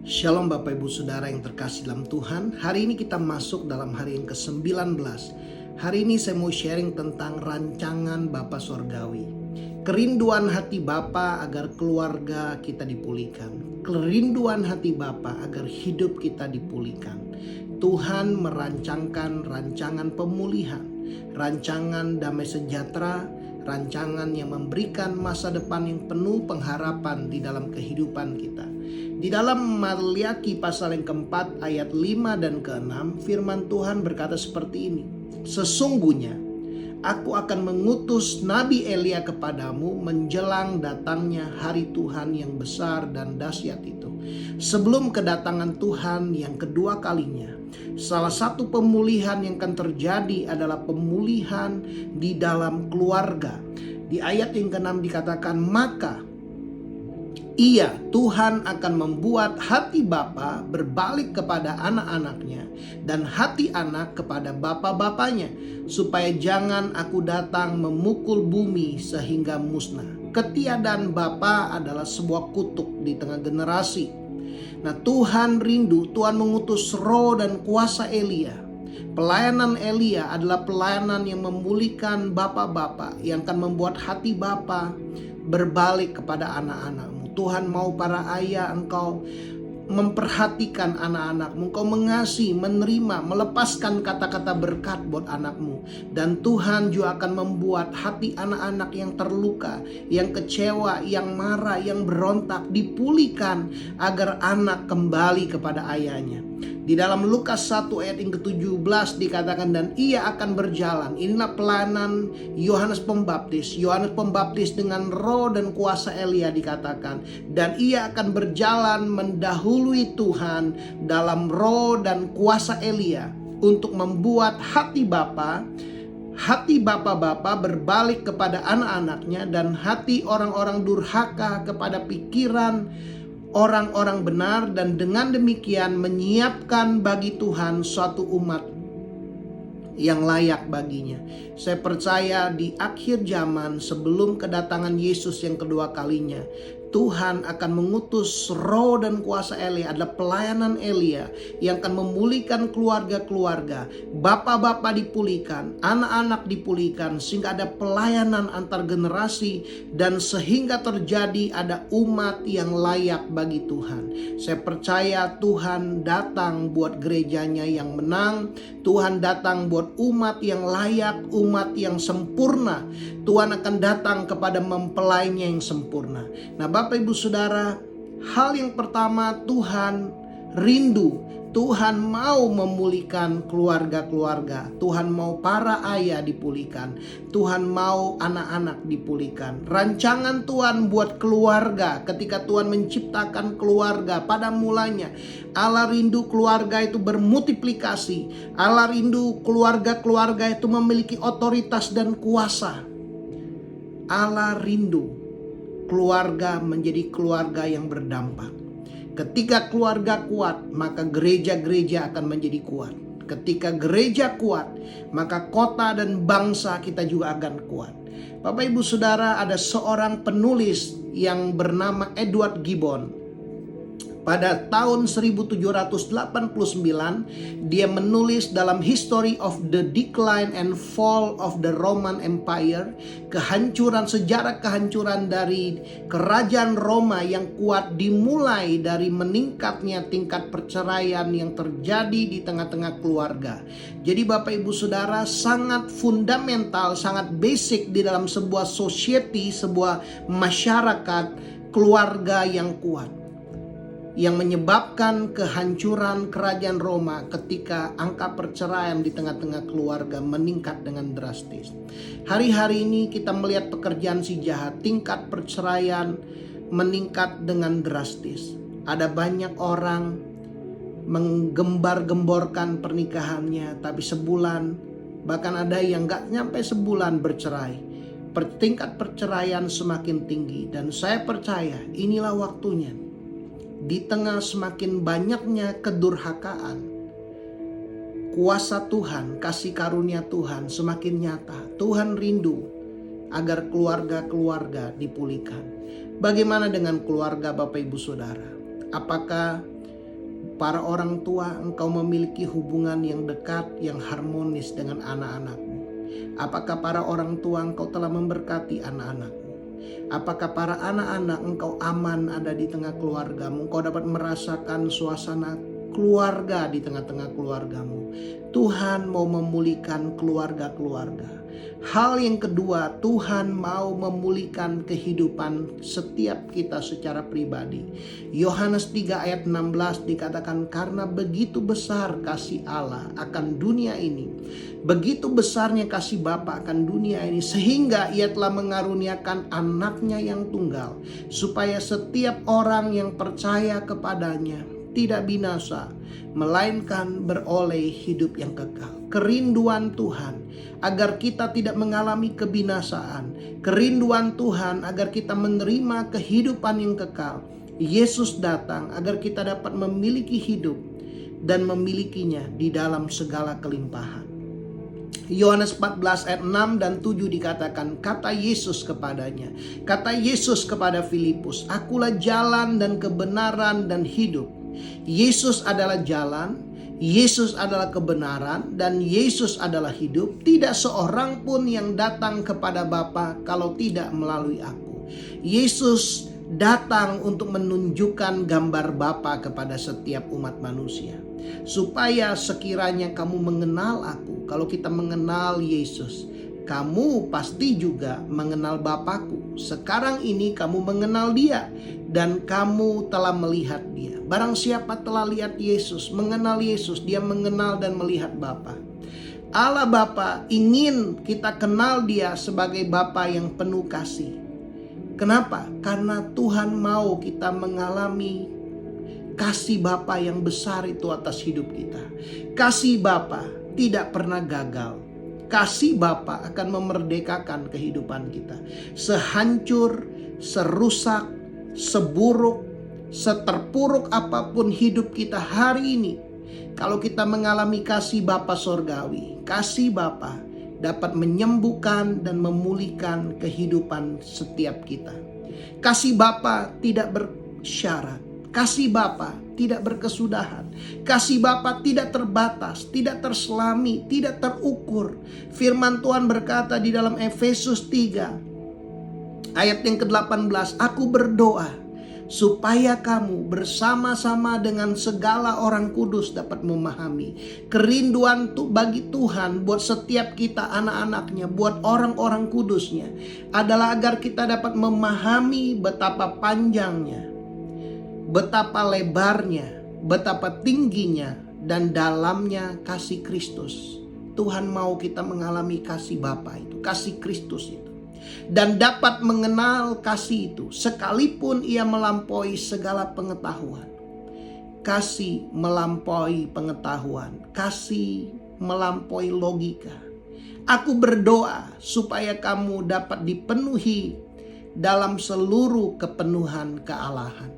Shalom Bapak Ibu Saudara yang terkasih dalam Tuhan. Hari ini kita masuk dalam hari yang ke-19. Hari ini saya mau sharing tentang rancangan Bapa Sorgawi. Kerinduan hati Bapa agar keluarga kita dipulihkan. Kerinduan hati Bapa agar hidup kita dipulihkan. Tuhan merancangkan rancangan pemulihan, rancangan damai sejahtera, rancangan yang memberikan masa depan yang penuh pengharapan di dalam kehidupan kita. Di dalam Maliaki pasal yang keempat ayat 5 dan ke-6 firman Tuhan berkata seperti ini. Sesungguhnya aku akan mengutus Nabi Elia kepadamu menjelang datangnya hari Tuhan yang besar dan dahsyat itu. Sebelum kedatangan Tuhan yang kedua kalinya, salah satu pemulihan yang akan terjadi adalah pemulihan di dalam keluarga. Di ayat yang ke-6 dikatakan, maka Tuhan akan membuat hati bapa berbalik kepada anak-anaknya dan hati anak kepada bapa-bapanya, supaya jangan aku datang memukul bumi sehingga musnah. Ketiadaan bapa adalah sebuah kutuk di tengah generasi. Nah, Tuhan rindu, Tuhan mengutus roh dan kuasa Elia. Pelayanan Elia adalah pelayanan yang memulihkan bapa-bapa, yang akan membuat hati bapa berbalik kepada anak-anakmu. Tuhan mau para ayah engkau memperhatikan anak-anakmu, engkau mengasihi, menerima, melepaskan kata-kata berkat buat anakmu. Dan Tuhan juga akan membuat hati anak-anak yang terluka, yang kecewa, yang marah, yang berontak dipulihkan agar anak kembali kepada ayahnya. Di dalam Lukas 1 ayat yang ke-17 dikatakan, dan ia akan berjalan. Inilah pelayanan Yohanes Pembaptis. Yohanes Pembaptis dengan roh dan kuasa Elia dikatakan. Dan ia akan berjalan mendahului Tuhan dalam roh dan kuasa Elia, untuk membuat hati bapa-bapa berbalik kepada anak-anaknya, dan hati orang-orang durhaka kepada pikiran orang-orang benar, dan dengan demikian menyiapkan bagi Tuhan suatu umat yang layak baginya. Saya percaya di akhir zaman sebelum kedatangan Yesus yang kedua kalinya, Tuhan akan mengutus roh dan kuasa Elia, adalah pelayanan Elia yang akan memulihkan keluarga-keluarga. Bapak-bapak dipulihkan, anak-anak dipulihkan, sehingga ada pelayanan antar generasi, dan sehingga terjadi ada umat yang layak bagi Tuhan. Saya percaya Tuhan datang buat gerejanya yang menang. Tuhan datang buat umat yang layak, umat yang sempurna. Tuhan akan datang kepada mempelainya yang sempurna. Nah, Bapak Ibu Saudara, hal yang pertama, Tuhan rindu. Tuhan mau memulihkan keluarga-keluarga. Tuhan mau para ayah dipulihkan. Tuhan mau anak-anak dipulihkan. Rancangan Tuhan buat keluarga, ketika Tuhan menciptakan keluarga pada mulanya, Allah rindu keluarga itu bermultiplikasi. Allah rindu keluarga-keluarga itu memiliki otoritas dan kuasa. Allah rindu keluarga menjadi keluarga yang berdampak. Ketika keluarga kuat, maka gereja-gereja akan menjadi kuat. Ketika gereja kuat, maka kota dan bangsa kita juga akan kuat. Bapak Ibu Saudara, ada seorang penulis yang bernama Edward Gibbon. Pada tahun 1789, dia menulis dalam History of the Decline and Fall of the Roman Empire, sejarah kehancuran dari kerajaan Roma yang kuat dimulai dari meningkatnya tingkat perceraian yang terjadi di tengah-tengah keluarga. Jadi Bapak Ibu Saudara, sangat fundamental, sangat basic di dalam sebuah society, sebuah masyarakat, keluarga yang kuat, yang menyebabkan kehancuran kerajaan Roma ketika angka perceraian di tengah-tengah keluarga meningkat dengan drastis. Hari-hari ini kita melihat pekerjaan si jahat, tingkat perceraian meningkat dengan drastis. Ada banyak orang menggembar-gemborkan pernikahannya, tapi sebulan, bahkan ada yang gak nyampe sebulan bercerai. Tingkat perceraian semakin tinggi, dan saya percaya inilah waktunya. Di tengah semakin banyaknya kedurhakaan, kuasa Tuhan, kasih karunia Tuhan semakin nyata. Tuhan rindu agar keluarga-keluarga dipulihkan. Bagaimana dengan keluarga Bapak Ibu Saudara? Apakah Para orang tua, engkau memiliki hubungan yang dekat, yang harmonis dengan anak-anakmu. Apakah para orang tua engkau telah memberkati anak-anakmu? Apakah para anak-anak engkau aman ada di tengah keluargamu? Engkau dapat merasakan suasana keluarga di tengah-tengah keluargamu. Tuhan mau memulihkan keluarga-keluarga. Hal yang kedua, Tuhan mau memulihkan kehidupan setiap kita secara pribadi. Yohanes 3 ayat 16 dikatakan, karena begitu besar kasih Allah akan dunia ini, begitu besarnya kasih Bapa akan dunia ini, sehingga Ia telah mengaruniakan anaknya yang tunggal, supaya setiap orang yang percaya kepadanya tidak binasa, melainkan beroleh hidup yang kekal. Kerinduan Tuhan agar kita tidak mengalami kebinasaan. Kerinduan Tuhan agar kita menerima kehidupan yang kekal. Yesus datang agar kita dapat memiliki hidup dan memilikinya di dalam segala kelimpahan. Yohanes 14 ayat 6 dan 7 dikatakan, kata Yesus kepada Filipus, akulah jalan dan kebenaran dan hidup. Yesus adalah jalan, Yesus adalah kebenaran, dan Yesus adalah hidup. Tidak seorang pun yang datang kepada Bapa kalau tidak melalui aku. Yesus datang untuk menunjukkan gambar Bapa kepada setiap umat manusia, supaya sekiranya kamu mengenal aku. Kalau kita mengenal Yesus, kamu pasti juga mengenal Bapakku. Sekarang ini kamu mengenal Dia dan kamu telah melihat Dia. Barang siapa telah lihat Yesus, mengenal Yesus, dia mengenal dan melihat Bapa. Allah Bapa ingin kita kenal Dia sebagai Bapa yang penuh kasih. Kenapa? Karena Tuhan mau kita mengalami kasih Bapa yang besar itu atas hidup kita. Kasih Bapa tidak pernah gagal. Kasih Bapa akan memerdekakan kehidupan kita. Sehancur, serusak, seburuk, seterpuruk apapun hidup kita hari ini, kalau kita mengalami kasih Bapa sorgawi, kasih Bapa dapat menyembuhkan dan memulihkan kehidupan setiap kita. Kasih Bapa tidak bersyarat. Kasih Bapa tidak berkesudahan. Kasih Bapa tidak terbatas, tidak terselami, tidak terukur. Firman Tuhan berkata di dalam Efesus 3 ayat yang ke-18, aku berdoa supaya kamu bersama-sama dengan segala orang kudus dapat memahami kerinduan bagi Tuhan buat setiap kita anak-anaknya, buat orang-orang kudusnya, adalah agar kita dapat memahami betapa panjangnya, betapa lebarnya, betapa tingginya dan dalamnya kasih Kristus. Tuhan mau kita mengalami kasih Bapa itu, kasih Kristus itu, dan dapat mengenal kasih itu sekalipun ia melampaui segala pengetahuan. Kasih melampaui pengetahuan, kasih melampaui logika. Aku berdoa supaya kamu dapat dipenuhi dalam seluruh kepenuhan kealahan.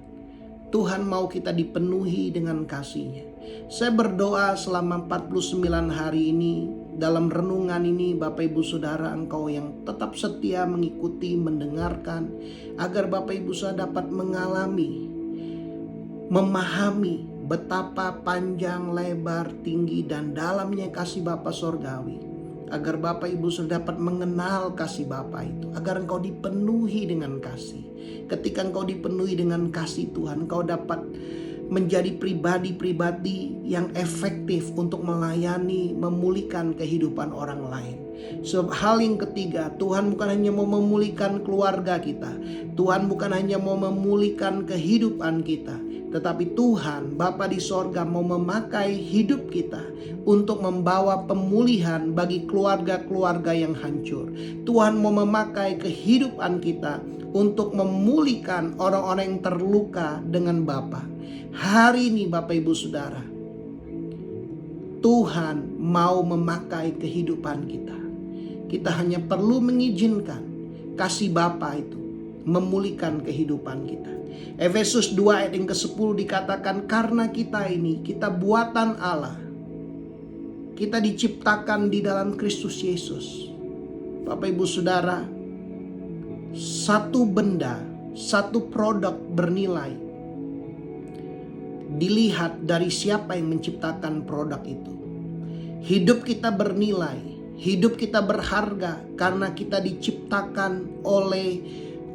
Tuhan mau kita dipenuhi dengan kasih-Nya. Saya berdoa selama 49 hari ini, dalam renungan ini, Bapak Ibu Saudara, engkau yang tetap setia mengikuti, mendengarkan, agar Bapak Ibu Saudara dapat mengalami, memahami betapa panjang, lebar, tinggi, dan dalamnya kasih Bapa sorgawi. Agar Bapak Ibu Saudara dapat mengenal kasih Bapa itu, agar engkau dipenuhi dengan kasih. Ketika engkau dipenuhi dengan kasih Tuhan, engkau dapat menjadi pribadi-pribadi yang efektif untuk melayani, memulihkan kehidupan orang lain. Sebab hal yang ketiga, Tuhan bukan hanya mau memulihkan keluarga kita, Tuhan bukan hanya mau memulihkan kehidupan kita, tetapi Tuhan Bapa di sorga mau memakai hidup kita untuk membawa pemulihan bagi keluarga-keluarga yang hancur. Tuhan mau memakai kehidupan kita untuk memulihkan orang-orang yang terluka dengan Bapa. Hari ini Bapak Ibu Saudara, Tuhan mau memakai kehidupan kita. Kita hanya perlu mengizinkan kasih Bapa itu memulihkan kehidupan kita. Efesus 2 ayat yang ke-10 dikatakan, karena kita ini, kita buatan Allah. Kita diciptakan di dalam Kristus Yesus. Bapak Ibu Saudara, satu benda, satu produk bernilai dilihat dari siapa yang menciptakan produk itu. Hidup kita bernilai, hidup kita berharga karena kita diciptakan oleh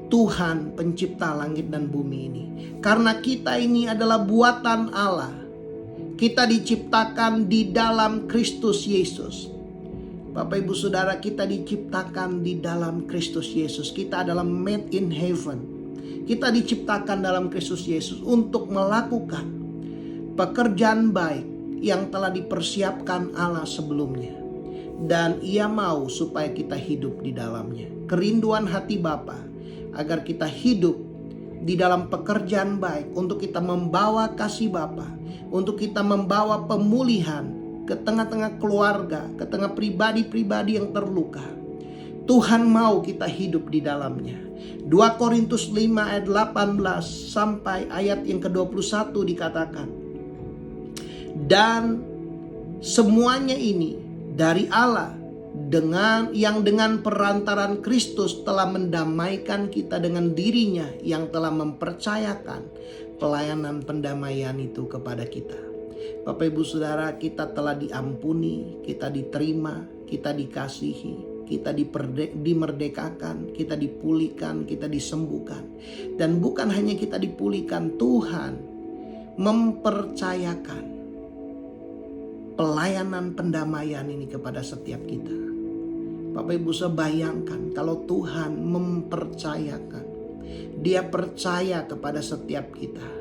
Tuhan pencipta langit dan bumi ini. Karena kita ini adalah buatan Allah. Kita diciptakan di dalam Kristus Yesus. Bapak Ibu Saudara, kita diciptakan di dalam Kristus Yesus. Kita adalah made in heaven. Kita diciptakan dalam Kristus Yesus untuk melakukan pekerjaan baik yang telah dipersiapkan Allah sebelumnya. Dan Ia mau supaya kita hidup di dalamnya. Kerinduan hati Bapa agar kita hidup di dalam pekerjaan baik untuk kita membawa kasih Bapa, untuk kita membawa pemulihan ke tengah-tengah keluarga, ke tengah pribadi-pribadi yang terluka. Tuhan mau kita hidup di dalamnya. 2 Korintus 5 ayat 18 sampai ayat yang ke-21 dikatakan, dan semuanya ini dari Allah, dengan perantaran Kristus telah mendamaikan kita dengan dirinya, yang telah mempercayakan pelayanan pendamaian itu kepada kita. Bapak Ibu Saudara, kita telah diampuni, kita diterima, kita dikasihi, kita dimerdekakan, kita dipulihkan, kita disembuhkan. Dan bukan hanya kita dipulihkan, Tuhan mempercayakan pelayanan pendamaian ini kepada setiap kita. Bapak Ibu saudara, bayangkan kalau Tuhan mempercayakan, Dia percaya kepada setiap kita.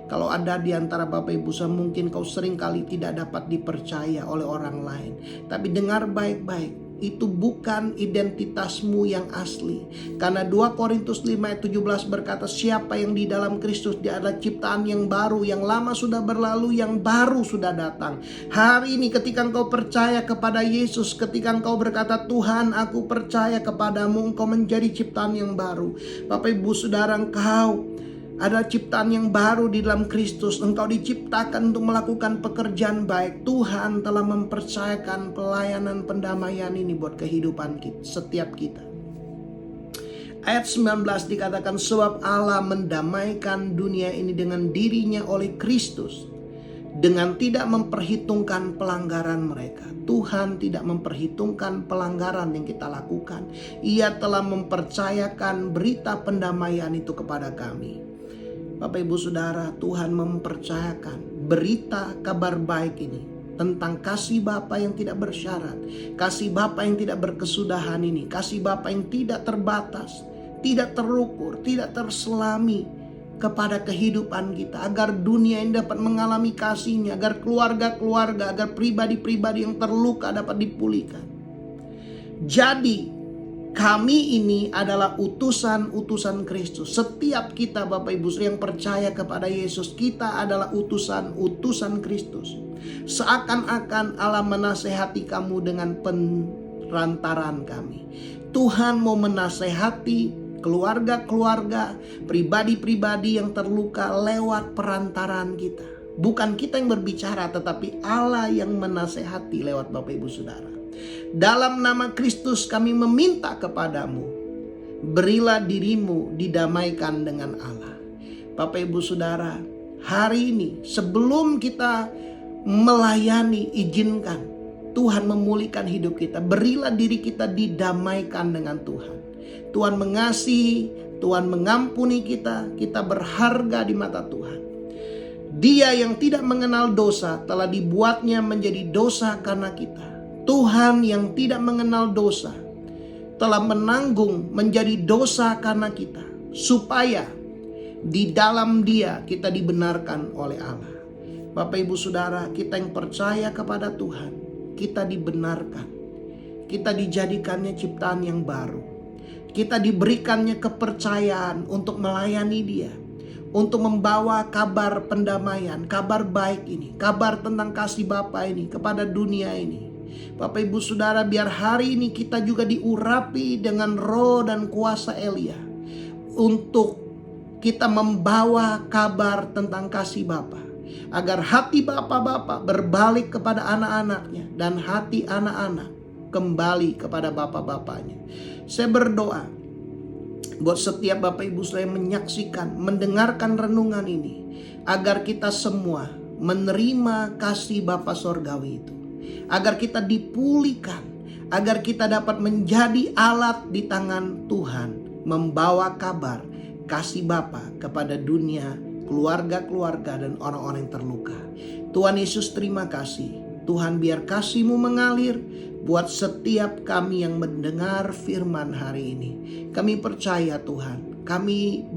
Kalau ada di antara Bapak Ibu saudara, mungkin kau seringkali tidak dapat dipercaya oleh orang lain. Tapi dengar baik-baik, itu bukan identitasmu yang asli. Karena 2 Korintus 5 ayat 17 berkata, siapa yang di dalam Kristus, dia adalah ciptaan yang baru, yang lama sudah berlalu, yang baru sudah datang. Hari ini ketika engkau percaya kepada Yesus, ketika engkau berkata, Tuhan aku percaya kepadamu, engkau menjadi ciptaan yang baru. Bapak Ibu Saudara, engkau ada ciptaan yang baru di dalam Kristus. Engkau diciptakan untuk melakukan pekerjaan baik. Tuhan telah mempercayakan pelayanan pendamaian ini buat kehidupan kita, setiap kita. Ayat 19 dikatakan, sebab Allah mendamaikan dunia ini dengan dirinya oleh Kristus, dengan tidak memperhitungkan pelanggaran mereka. Tuhan tidak memperhitungkan pelanggaran yang kita lakukan. Ia telah mempercayakan berita pendamaian itu kepada kami. Bapak Ibu Saudara, Tuhan mempercayakan berita kabar baik ini tentang kasih Bapa yang tidak bersyarat, kasih Bapa yang tidak berkesudahan ini, kasih Bapa yang tidak terbatas, tidak terukur, tidak terselami kepada kehidupan kita, agar dunia ini dapat mengalami kasih-Nya, agar keluarga-keluarga, agar pribadi-pribadi yang terluka dapat dipulihkan. Jadi kami ini adalah utusan-utusan Kristus. Setiap kita Bapak Ibu yang percaya kepada Yesus, kita adalah utusan-utusan Kristus. Seakan-akan Allah menasehati kamu dengan perantaran kami. Tuhan mau menasehati keluarga-keluarga, pribadi-pribadi yang terluka lewat perantaran kita. Bukan kita yang berbicara, tetapi Allah yang menasehati lewat Bapak Ibu Saudara. Dalam nama Kristus kami meminta kepadamu, berilah dirimu didamaikan dengan Allah. Bapak Ibu Saudara, hari ini sebelum kita melayani, izinkan Tuhan memulihkan hidup kita. Berilah diri kita didamaikan dengan Tuhan. Tuhan mengasihi, Tuhan mengampuni kita, kita berharga di mata Tuhan. Dia yang tidak mengenal dosa telah dibuatnya menjadi dosa karena kita. Tuhan yang tidak mengenal dosa telah menanggung menjadi dosa karena kita, supaya di dalam Dia kita dibenarkan oleh Allah. Bapak Ibu Saudara, kita yang percaya kepada Tuhan, kita dibenarkan. Kita dijadikannya ciptaan yang baru. Kita diberikannya kepercayaan untuk melayani Dia, untuk membawa kabar pendamaian, kabar baik ini, kabar tentang kasih Bapa ini kepada dunia ini. Bapak Ibu Saudara, biar hari ini kita juga diurapi dengan roh dan kuasa Elia, untuk kita membawa kabar tentang kasih Bapa, agar hati Bapak-bapak berbalik kepada anak-anaknya, dan hati anak-anak kembali kepada Bapak-bapaknya. Saya berdoa, buat setiap Bapak Ibu saya menyaksikan, mendengarkan renungan ini, agar kita semua menerima kasih Bapa Sorgawi itu, agar kita dipulihkan, agar kita dapat menjadi alat di tangan Tuhan, membawa kabar kasih Bapa kepada dunia, keluarga-keluarga dan orang-orang yang terluka. Tuhan Yesus, terima kasih. Tuhan, biar kasih-Mu mengalir buat setiap kami yang mendengar firman hari ini. Kami percaya Tuhan,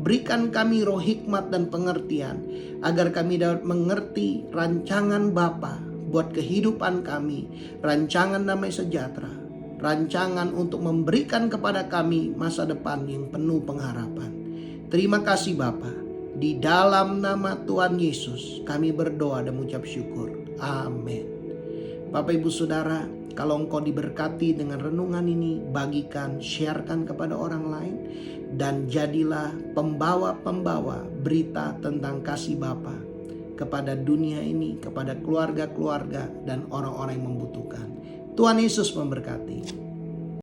berikan kami roh hikmat dan pengertian, agar kami dapat mengerti rancangan Bapa buat kehidupan kami, rancangan damai sejahtera, rancangan untuk memberikan kepada kami masa depan yang penuh pengharapan. Terima kasih Bapa, di dalam nama Tuhan Yesus kami berdoa dan mengucap syukur. Amin. Bapak Ibu Saudara, kalau engkau diberkati dengan renungan ini, bagikan, sharekan kepada orang lain, dan jadilah pembawa-pembawa berita tentang kasih Bapa kepada dunia ini, kepada keluarga-keluarga dan orang-orang yang membutuhkan. Tuhan Yesus memberkati.